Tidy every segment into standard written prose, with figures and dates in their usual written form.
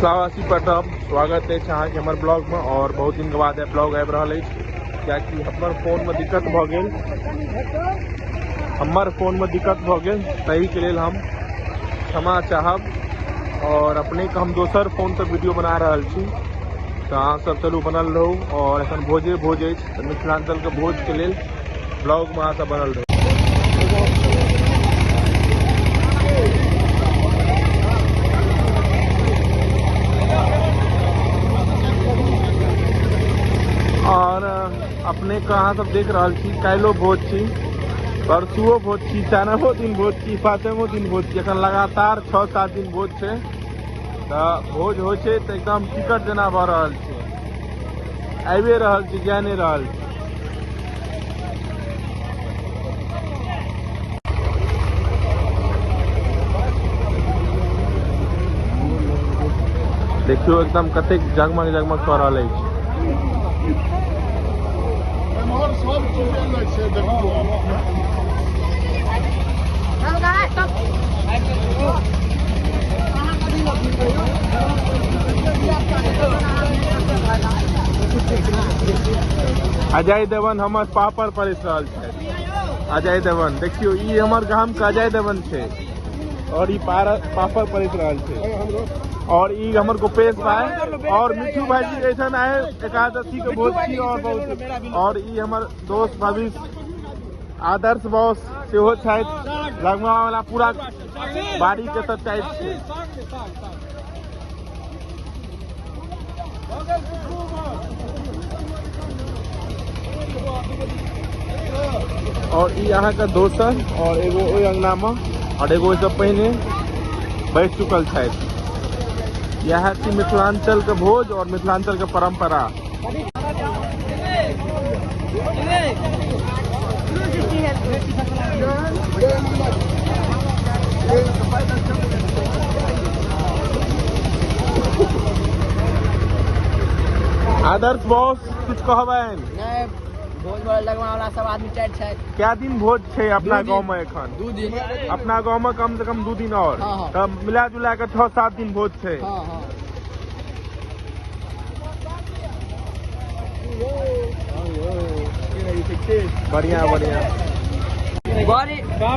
मिथिलावासी प्रथम स्वागत है अहाँ के हमर ब्लॉग में। और बहुत दिन के बाद ब्लॉग आबि रहा है क्या कि हमर फोन में दिक्कत भ गेल, ताहि के लेल हम क्षमा चाहब। और अपने के हम दोसर फोन से वीडियो बना रहा छी, तो अहाँ सब चलू बनल रहू। और एखन भोज अछि, मिथिलांचल के भोज के लेल ब्लॉग में अहाँ सब बनल रहू। और अपने के अहाँ सब देख रहा छी काल्हिओ भोज छी, परसुओ भोज छी, चारिमो दिन भोज छी, पाँचमो दिन भोज छी। एखन लगातार 6-7 दिन भोज छै। तो भोज हो छै तो एकदम टिकट जेना भ रहल छै, आबे रहल छी, जा नहीं रहल छी। देखियो एकदम कतेक जगमग जगमग कर रहल अछि। अजय देवगन हमर पापड़ परिस रहल छै। अजय देवगन देखियो, ई हमर गाम के अजय देवगन छै और ई पापड़ परिस रहल छै। और ई हमर गोपेश भाई और मिठू भाई जी ऐसा आए एकादशी के भोज छी। और बहुत और ई हमर दोस्त भविष्य आदर्श बॉस सेहो छथि, लगमा वाला पूरा बाड़ी के सब टाइप छै। और ई अहाँ के दोसर और एगो ओइ अंगना में और एगो सब पहले बैठ चुकल छथि। यह थी मिथिलांचल के भोज और मिथिलांचल के परंपरा। आदर्श बॉस कुछ कहबैन? भोज लगवा वाला सब आदमी टाइट छै। क्या दिन भोज छै अपना गांव में? एखन 2 दिन अपना गांव में कम से कम 2 दिन और। हाँ। तब मिला जुला के 6-7 दिन भोज छै। हाँ। बढ़िया बढ़िया।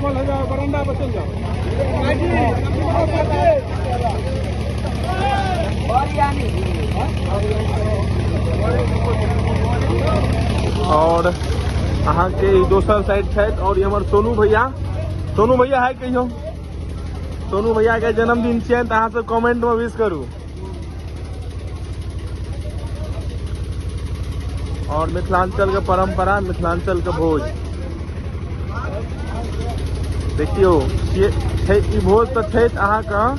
हो जाओ, बरंडा पर चल जाओ। और अहाँ के दोसर साइड छथि। और हमर सोनू भैया है कहियो। सोनू भैया के जन्मदिन छियनि, तो अहाँ सब कमेंट में विश करू। और मिथिलांचल के परंपरा, मिथिलांचल के भोज देखियो। ई भोज तो छै अहाँ के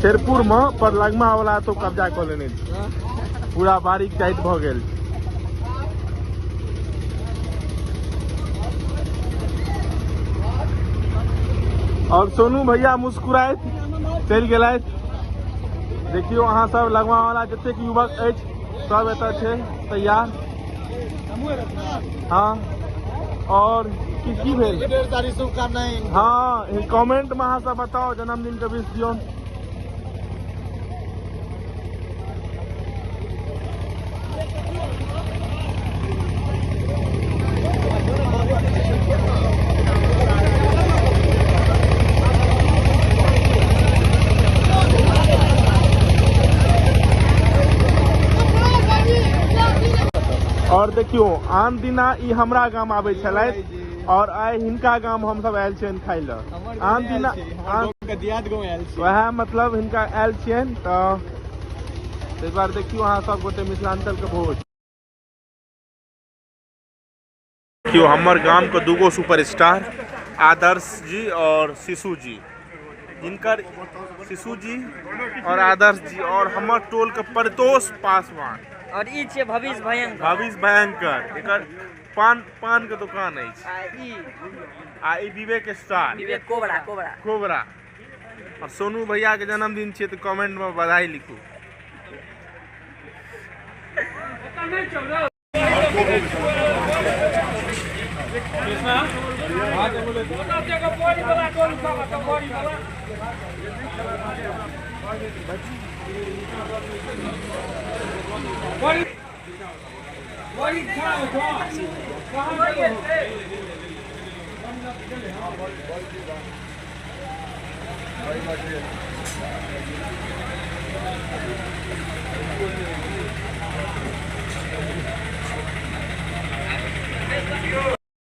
शेरपुर में, पर लगमा वाला तो कब्जा कर लेने, पूरा बारीक टाइट भ गेल। और सोनू भैया मुस्कुराइत चल गेलथि। देखियो अहाँ सब लगमा वाला जतेक युवक अछि सब एतऽ छै तैयार। हाँ, और की भेल? ढेर सारी शुभकामनाएं। हाँ, कमेंट में अहाँ सब बताओ, जन्मदिन के विश दियौ। और देखियो आन दिना ई हमरा गाम आबे छलथि, और आइ हिनका गाम हम सब आयल छियनि खाय ल। आन दिना वह मतलब हिनका आयल छियनि, तो एक बार देखियो अहाँ सब गोटे मिथिलांचल के भोज। देखियो हमर गाम के दूगो सुपरस्टार आदर्श जी और शिशु जी, जिनकर शिशु जी और आदर्श जी, और हमर टोल के परितोष पासवान, और ई छै भविष्य भयंकर। एकर पान के दुकान अछि। आ ई विवेक स्टार, विवेक कोबरा। और सोनू भैया के जन्मदिन छै, तो कमेंट में बधाई लिखू। कृष्णा